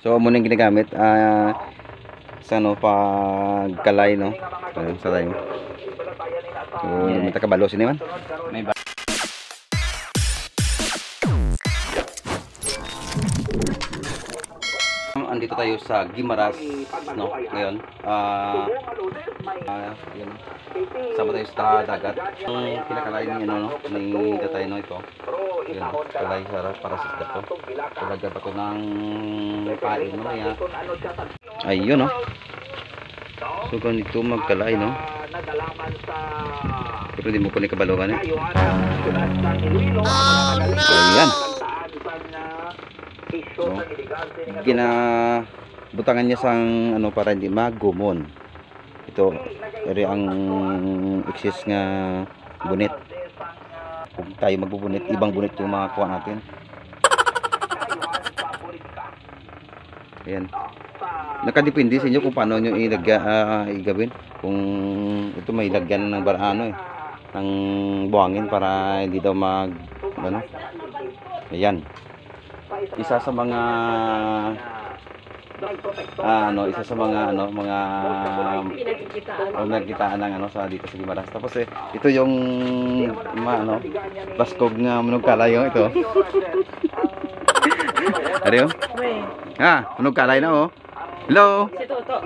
So muna yung ginagamit sa ano pagkalay no. Sa tayo. So may takabalo sini man. May andito tayo sa Guimaras no ngayon. Yun. Sama tayo sa dagat. Ang kinakalay ni ano no, may tatay no ito. Yun, kalay para sa isda to. Talaga pa to ng pain no ya. Ayun no. So ganito magkalay no. Pero di mo ko ni kabalogan eh. So yan. So, butangan niya sang ano para hindi magumon. Ito eri ang eksis nga bunit. Kung tayo magbubunit, ibang bunit yung mga kuha natin. Ayan. Nakadepende sa inyo kung paano nyo igawin. Kung ito may lagyan ng barano eh, ng buhangin para hindi daw mag ano. Ayan. Isa sa mga isa sa mga nagkitaan ng ano sa dito sa Guimaras. Tapos ito yung baskog nga manog kalay ito. Ariyo? Manog kalay na oh. Hello. Si Toto.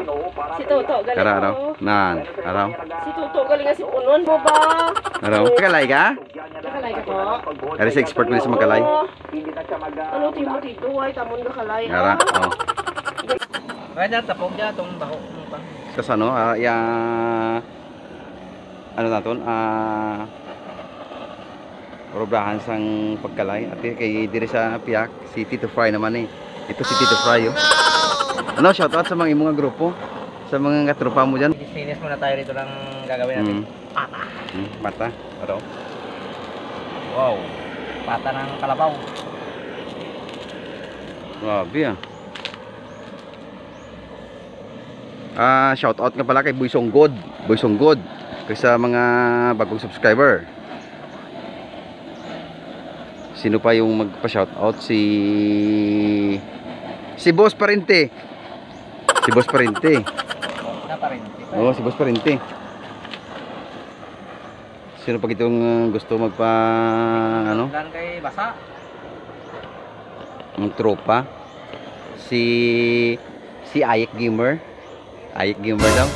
Si Toto galing. Araw. Nan, araw. Si Toto galing si Unon mo ba? Araw. Kalay ka? Nakalay ka po. Ari sa expert mo sa makalay. Ano timo dito ay tamon ka kalay. Ara, oh. kaya tapog dyan itong baho. Kasi ano, ano natin, robrahan sang pagkalay. At kay diri sa Piak, si Tito Fry naman eh. Ito si Tito Fry oh. Ano, shoutout sa mga imong grupo, sa mga katropa mo dyan. Finish muna tayo rito ng gagawin natin. Pata. Pata, araw. Wow. Pata ng kalabaw. Grabe shoutout nga pala kay Boy Songgod. Boy Songgod. Kaya sa mga bagong subscriber. Sino pa yung magpa-shoutout? Si Boss Parente. Si Boss Parente. Oo, si Boss Parente. Sino pa itong gusto magpa ano? Dan kay Basa. Ang tropa. Si Ayek Gamer. Ayek Gamer daw.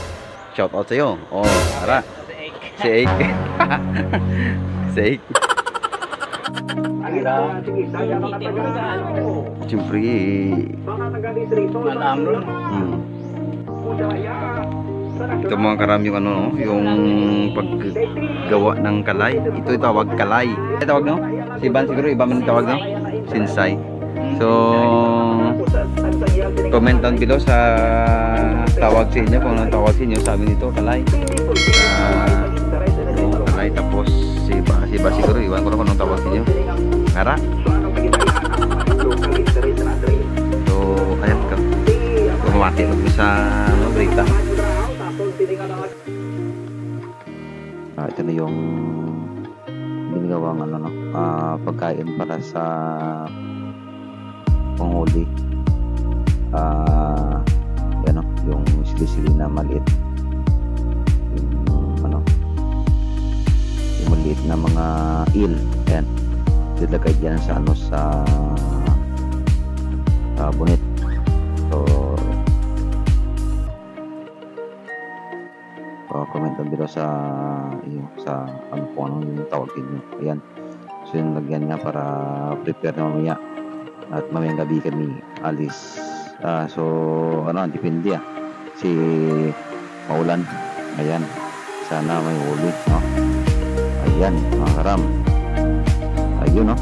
Shout out sa iyo. Oh, ara. Si Ayek. Si Ayek. Siyempre. Ito mga karam yung ano, yung paggawa ng kalay. Ito tawag kalay. Ito tawag no? Si Iban siguro, iba man tawag no? Sinsay. So, comment down below sa tawag sa inyo kung anong tawag sa inyo. Sa amin ito, kalay. Kalay tapos si Iba siguro, iwan ko na kung anong tawag sa inyo. Ngara. So, ayan ka. Bumati mo sa Brita. Ito na yung ginagawang pagkain para sa panghuli. Yan o, yung sili-sili na maliit. Yung maliit na mga eel. Ayan. Dilagay dyan sa bunit. So, comment down below sa ano po anong tawagin nyo. Ayan. So yun, lagyan nga para prepare na mamaya. At mamayang gabi kami alis. So depende si maulan. Ayan. Sana may huli. No? Ayan, mga karam. Ayun no.